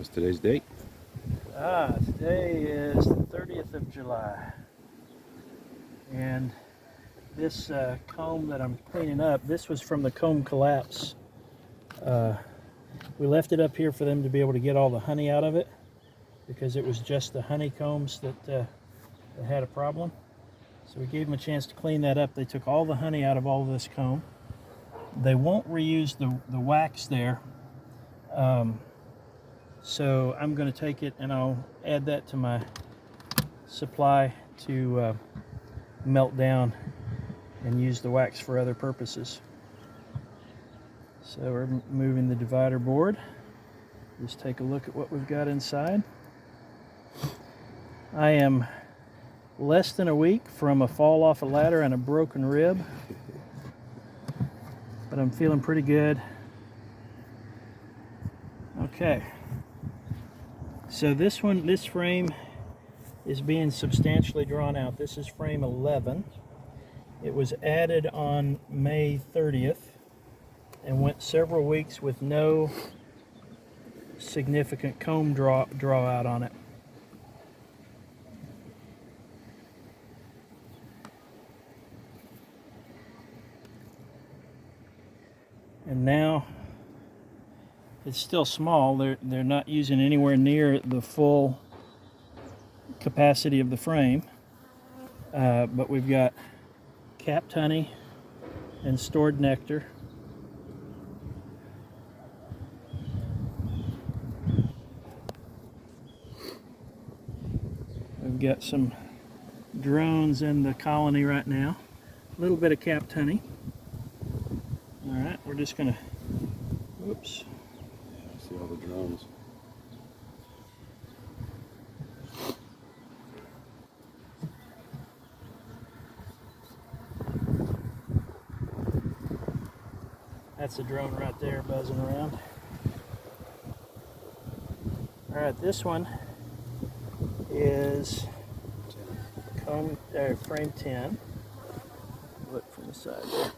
What's today's date? Today is the 30th of July. And this comb that I'm cleaning up, this was from the comb collapse. We left it up here for them to be able to get all the honey out of it because it was just the honeycombs that had a problem. So we gave them a chance to clean that up. They took all the honey out of all of this comb. They won't reuse the wax there. So I'm going to take it and I'll add that to my supply to melt down and use the wax for other purposes. So we're moving the divider board. Just take a look at what we've got inside. I am less than a week from a fall off a ladder and a broken rib, but I'm feeling pretty good. Okay. So this frame is being substantially drawn out. This is frame 11. It was added on May 30th and went several weeks with no significant comb draw out on it. And now it's still small. They're not using anywhere near the full capacity of the frame, but we've got capped honey and stored nectar. We've got some drones in the colony right now. A little bit of capped honey. All right, we're just gonna, whoops. See all the drones. That's a drone right there buzzing around. All right, this one is frame 10. Look from the side there.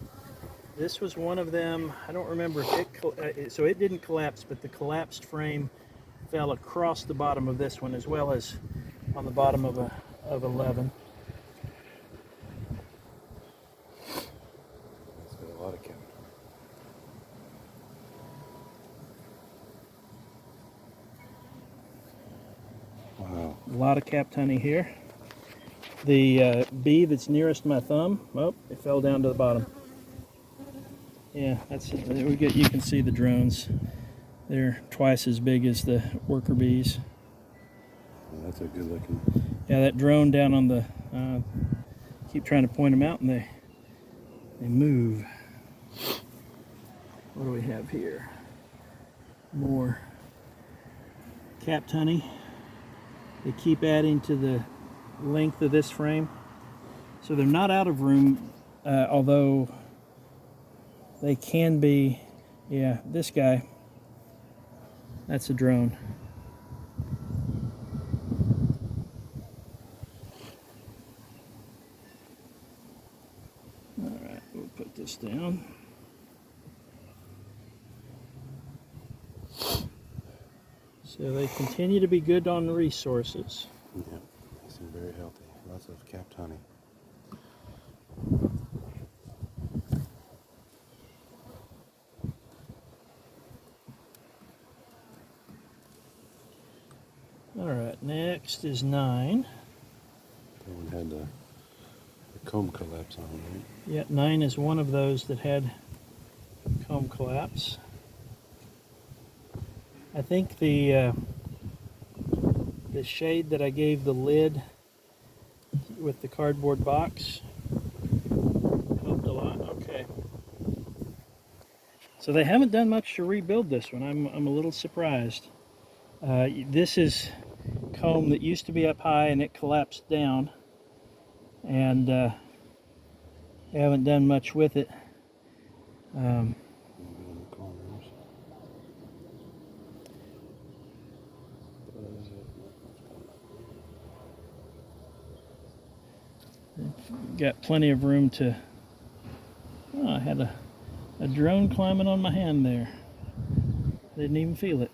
This was one of them. I don't remember if so it didn't collapse, but the collapsed frame fell across the bottom of this one as well as on the bottom of 11. It's got a lot of capped. Wow. A lot of capped honey here. The bee that's nearest my thumb, oh, it fell down to the bottom. Yeah, you can see the drones. They're twice as big as the worker bees. Well, that's a good looking. Yeah, that drone down on the, keep trying to point them out and they move. What do we have here? More capped honey. They keep adding to the length of this frame. So they're not out of room, although they can be. Yeah, this guy, that's a drone. All right, we'll put this down. So they continue to be good on the resources. Yeah, they seem very healthy. Lots of capped honey. All right, next is 9. That one had the comb collapse on it, right? Yeah, 9 is one of those that had comb collapse. I think the shade that I gave the lid with the cardboard box helped a lot. Okay. So they haven't done much to rebuild this one. I'm a little surprised. This is comb that used to be up high and it collapsed down, and they haven't done much with it. Got plenty of room to. Oh, I had a drone climbing on my hand there. Didn't even feel it.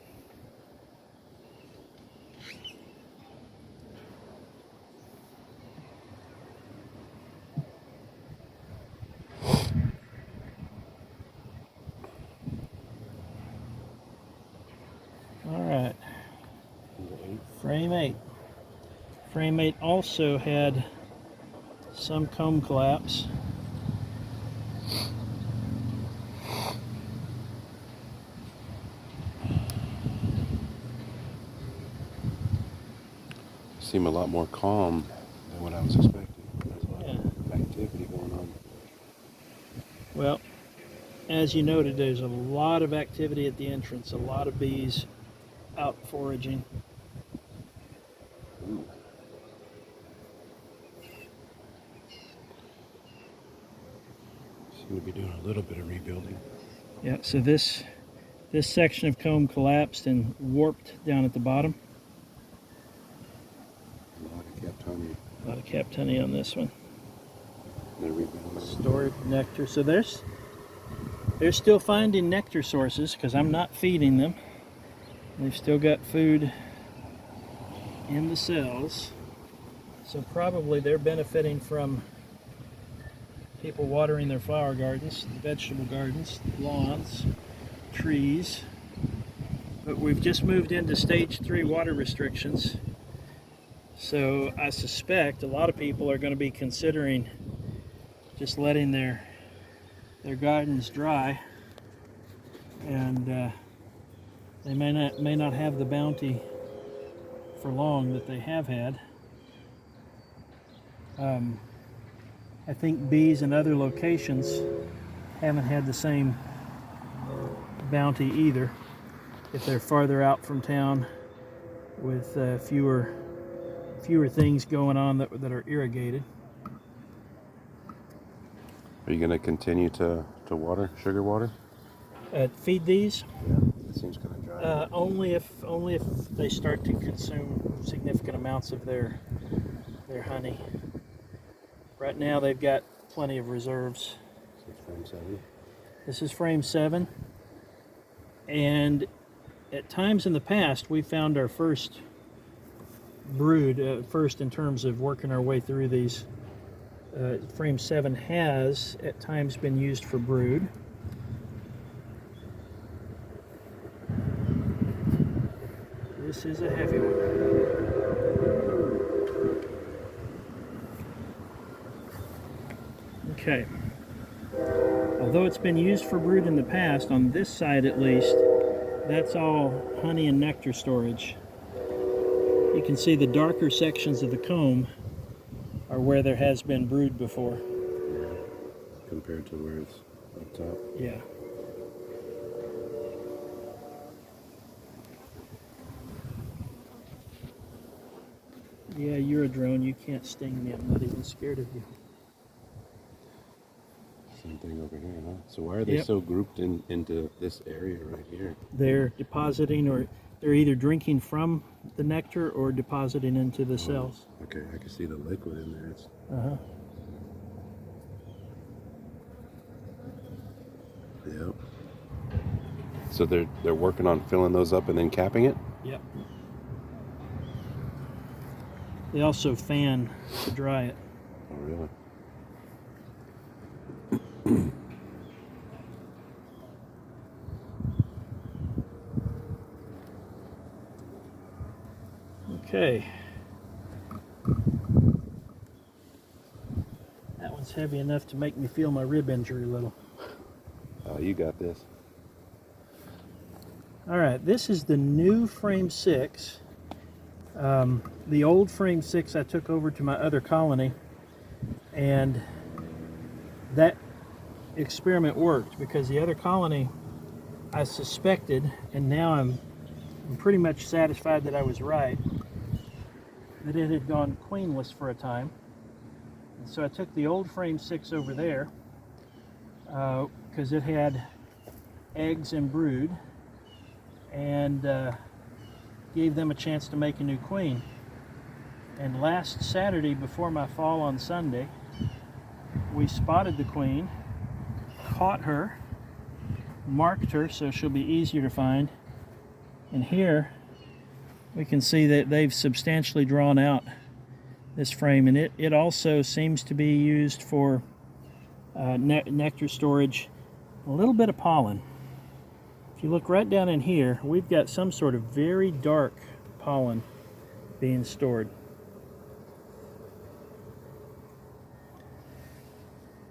frame 8. Frame 8 also had some comb collapse. Seem a lot more calm than what I was expecting. There's a lot of activity going on. Well, as you noted, there's a lot of activity at the entrance, a lot of bees out foraging. Ooh. Seem to be doing a little bit of rebuilding. Yeah, so this section of comb collapsed and warped down at the bottom. A lot of kept honey. A lot of capped honey on this one. They're rebuilding. Stored nectar. So they're still finding nectar sources because I'm not feeding them. They've still got food in the cells. So probably they're benefiting from people watering their flower gardens, vegetable gardens, lawns, trees. But we've just moved into stage 3 water restrictions. So I suspect a lot of people are going to be considering just letting their gardens dry, and they may not have the bounty for long that they have had. I think bees in other locations haven't had the same bounty either. If they're farther out from town with fewer things going on that are irrigated. Are you going to continue to water, sugar water? Feed these? Yeah, it seems kind of dry. Only if they start to consume significant amounts of their honey. Right now they've got plenty of reserves. So it's frame 7. This is frame 7, and at times in the past we found our first brood, first in terms of working our way through these. Frame 7 has at times been used for brood. This is a heavy one. Okay. Although it's been used for brood in the past, on this side at least, that's all honey and nectar storage. You can see the darker sections of the comb are where there has been brood before. Compared to where it's up top. Yeah. Yeah, you're a drone. You can't sting me. I'm not even scared of you. Same thing over here, huh? So why are they so grouped into this area right here? They're depositing, or they're either drinking from the nectar or depositing into the cells. Okay, I can see the liquid in there. It's... Yep. So they're working on filling those up and then capping it? Yep. They also fan to dry it. Oh, really? Okay. That one's heavy enough to make me feel my rib injury a little. Oh, you got this. All right, this is the new frame 6. The old frame 6 I took over to my other colony, and that experiment worked because the other colony I suspected, and now I'm pretty much satisfied that I was right, that it had gone queenless for a time. And so I took the old frame 6 over there because it had eggs and brood, and gave them a chance to make a new queen. And last Saturday before my fall on Sunday, we spotted the queen, caught her, marked her so she'll be easier to find, and here we can see that they've substantially drawn out this frame, and it also seems to be used for nectar storage, a little bit of pollen. If you look right down in here, we've got some sort of very dark pollen being stored.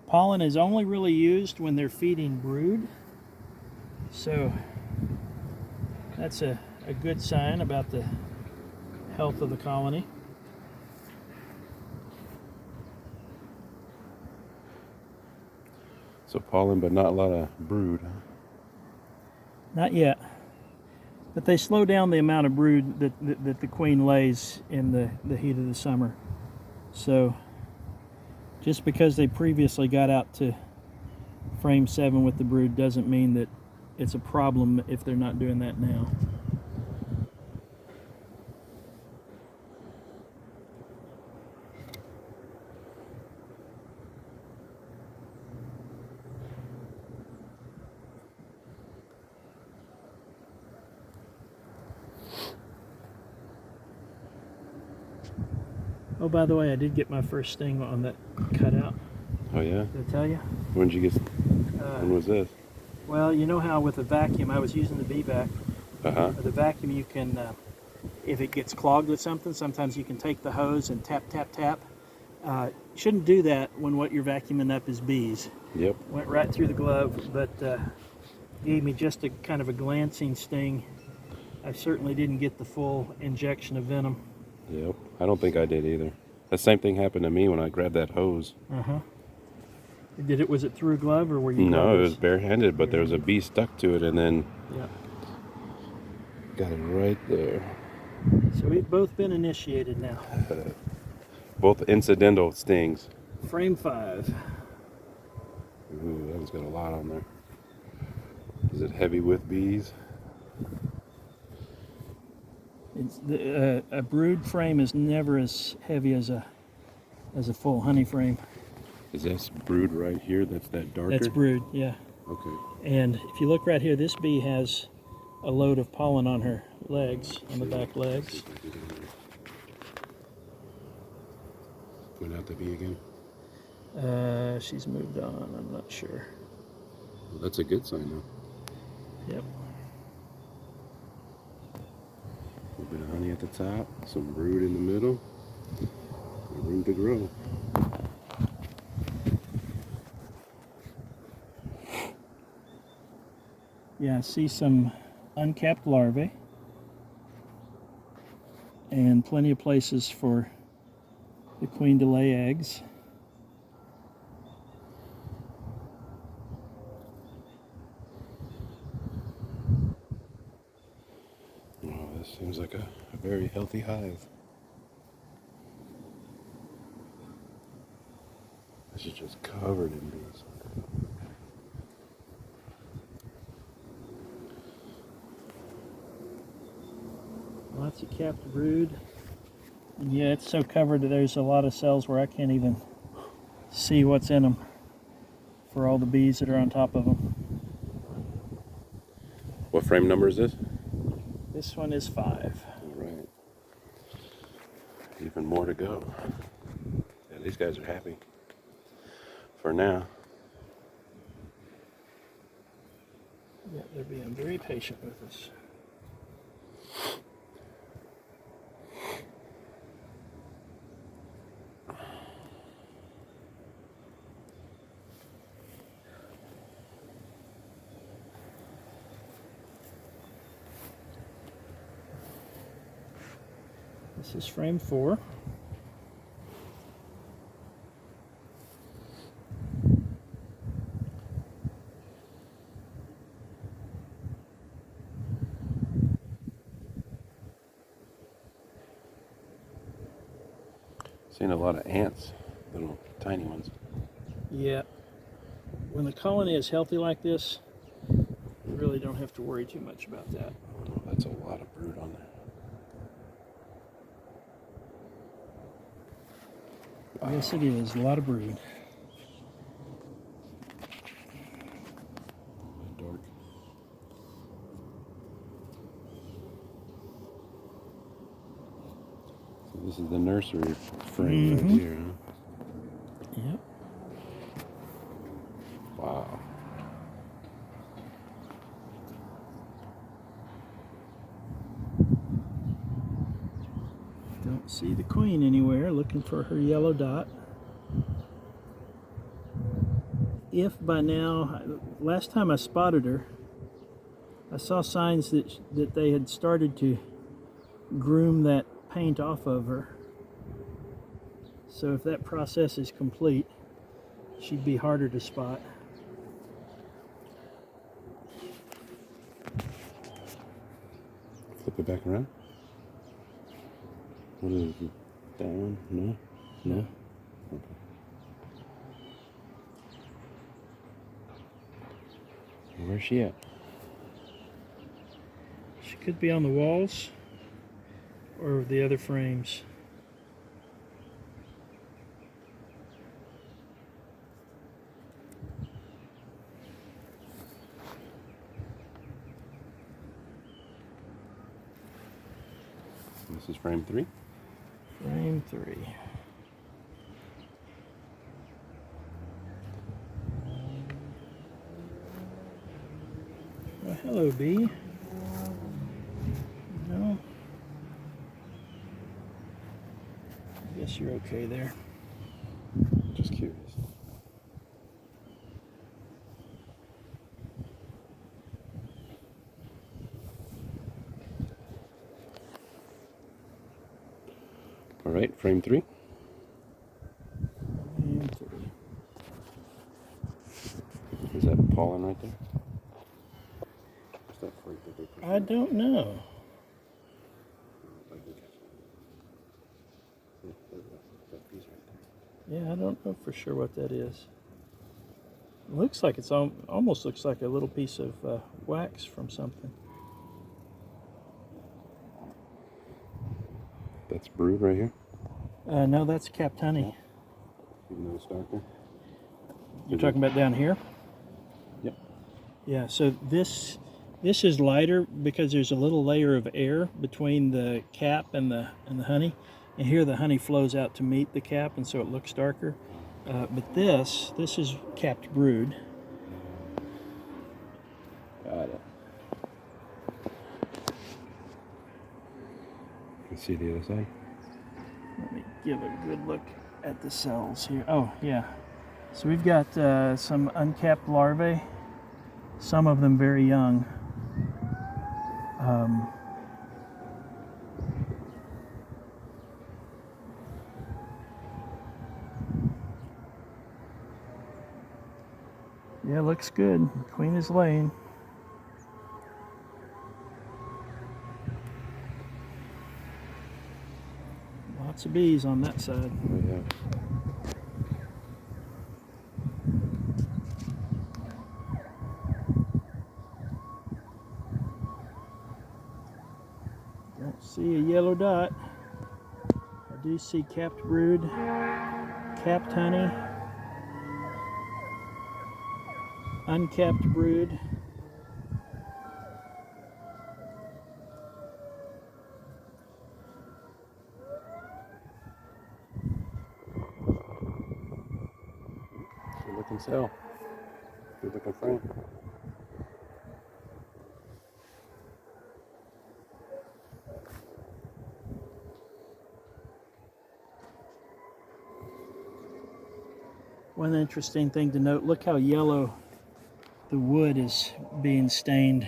Pollen is only really used when they're feeding brood, so that's a good sign about the health of the colony. So pollen, but not a lot of brood. Huh? Not yet, but they slow down the amount of brood that the queen lays in the heat of the summer. So just because they previously got out to frame 7 with the brood doesn't mean that it's a problem if they're not doing that now. Oh, by the way, I did get my first sting on that cutout. Oh yeah? Did I tell you? When did you get? When was this? Well, you know how with the vacuum, I was using the V-Vac. The vacuum, you can, if it gets clogged with something, sometimes you can take the hose and tap, tap, tap. You shouldn't do that when what you're vacuuming up is bees. Yep. Went right through the glove, but gave me just a kind of a glancing sting. I certainly didn't get the full injection of venom. Yep. I don't think I did either. The same thing happened to me when I grabbed that hose. Was it through a glove or were you? No, it was barehanded, but there was a bee stuck to it, and then got it right there. So we've both been initiated now. Both incidental stings. Frame 5. Ooh, that one's got a lot on there. Is it heavy with bees? It's a brood frame is never as heavy as a full honey frame. Is this brood right here? That's that darker? That's brood, yeah. Okay. And if you look right here, this bee has a load of pollen on her legs, on the back legs. Point out the bee again. She's moved on, I'm not sure. Well, that's a good sign, though. Yep. A little bit of honey at the top, some brood in the middle, room to grow. Yeah, I see some uncapped larvae and plenty of places for the queen to lay eggs. Oh, this seems like a very healthy hive. This is just covered in bees. Lots of capped brood. And yeah, it's so covered that there's a lot of cells where I can't even see what's in them for all the bees that are on top of them. What frame number is this? This one is 5. All right. Even more to go. Yeah, these guys are happy. For now. Yeah, they're being very patient with us. This is frame 4. Seeing a lot of ants, little tiny ones. Yeah. When the colony is healthy like this, you really don't have to worry too much about that. Oh, that's a lot of brood on there. Wow. Yes, it is. A lot of brood. Dark. So this is the nursery frame right here, huh? Yep. Wow. see the queen anywhere, looking for her yellow dot. If by now, last time I spotted her, I saw signs that they had started to groom that paint off of her. So if that process is complete, she'd be harder to spot. Flip it back around. What is it? Down? No? No? Okay. Where's she at? She could be on the walls or the other frames. This is frame 3. Frame 3. Well, hello, bee. No. I guess you're okay there. Just curious. All right, frame 3. Frame 3. Is that pollen right there? Is that fruit that they push I don't know. That piece right there. Yeah, I don't know for sure what that is. It looks like it's almost looks like a little piece of wax from something. That's brood right here. No, that's capped honey. Even though it's darker. You're talking about down here? Yep. Yeah, so this is lighter because there's a little layer of air between the cap and the honey. And here the honey flows out to meet the cap, and so it looks darker. But this is capped brood. Got it. You can see the other side. Let me give a good look at the cells here. Oh, yeah. So we've got some uncapped larvae, some of them very young. Yeah, looks good. Queen is laying. Lots of bees on that side. Oh, yeah. Don't see a yellow dot. I do see capped brood, capped honey, uncapped brood. Good looking cell. Good looking frame. One interesting thing to note, look how yellow the wood is being stained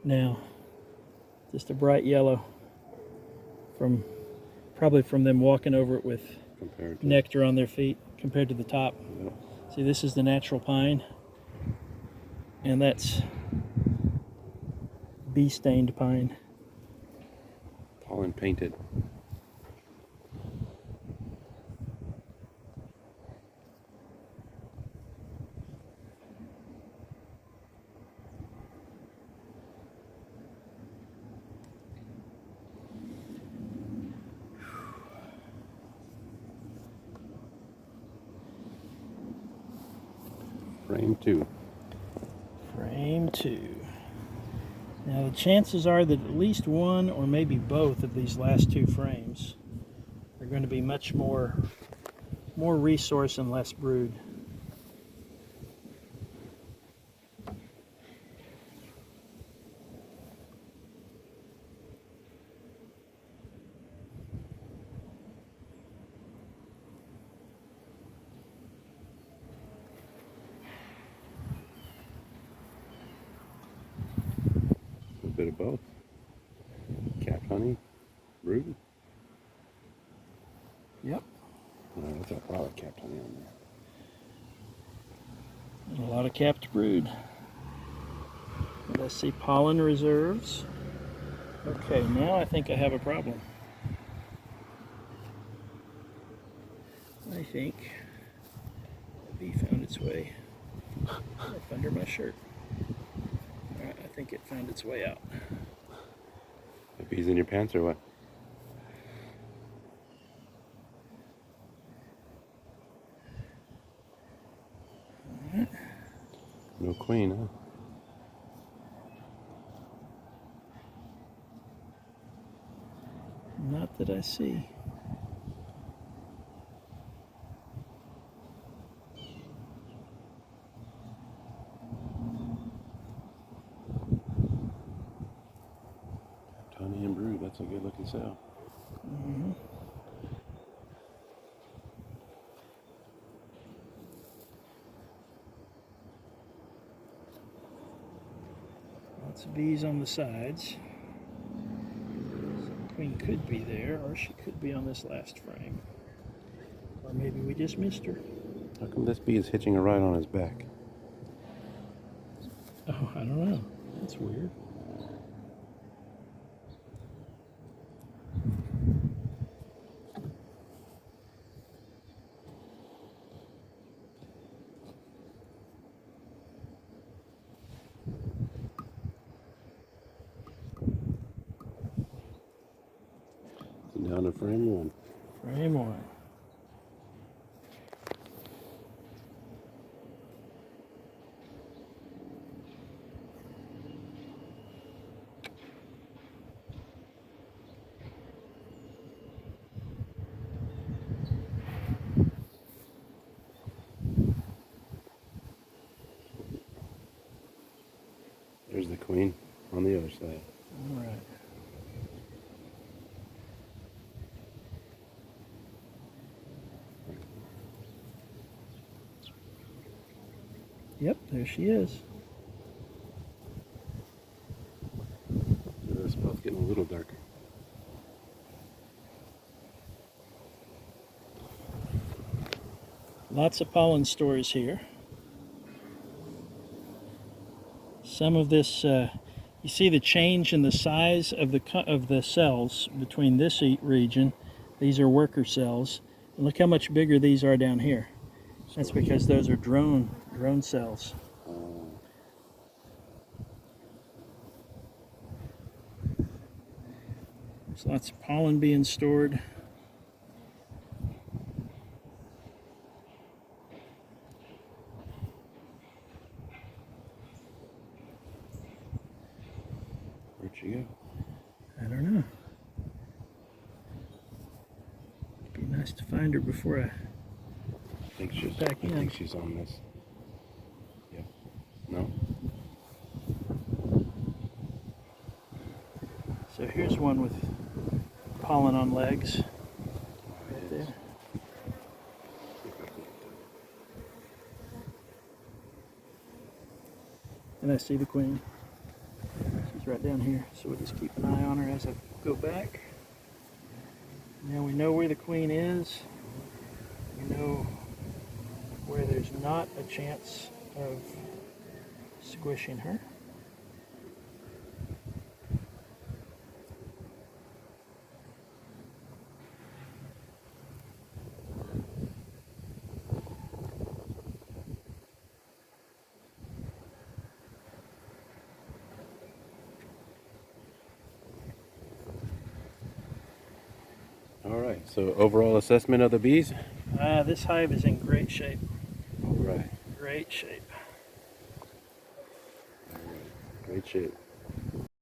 now. Just a bright yellow probably from them walking over it with Compared to nectar on their feet compared to the top. Yep. See, this is the natural pine, and that's bee-stained pine. Pollen painted. Frame 2. Frame 2. Now the chances are that at least one or maybe both of these last two frames are going to be much more resource and less brood. bit of both. Capped honey, brood. Yep. That's a lot of capped honey on there. And a lot of capped brood. Let's see, pollen reserves. Okay, now I think I have a problem. I think the bee found its way up under my shirt. Alright, I think it found its way out. The bees in your pants or what? No queen, huh? Not that I see. Honey and brood, that's a good looking cell. Mm-hmm. Lots of bees on the sides. So the queen could be there, or she could be on this last frame. Or maybe we just missed her. How come this bee is hitching a ride on his back? Oh, I don't know. That's weird. Down to frame one. Frame one. There's the queen on the other side. All right. Yep, there she is. The spot's getting a little darker. Lots of pollen stores here. Some of this, you see the change in the size of the cells between this region. These are worker cells. And look how much bigger these are down here. That's because those are drone cells. There's lots of pollen being stored. Where'd she go? I don't know. It'd be nice to find her before I I back in. think she's on this. Yep. No? So here's one with pollen on legs. It Right is. there. And I see the queen. She's right down here, so we'll just keep an eye on her as I go back. Now we know where the queen is. We know where there's not a chance of squishing her. All right, so overall assessment of the bees? This hive is in great shape. All right. Great shape. All right. Great shape.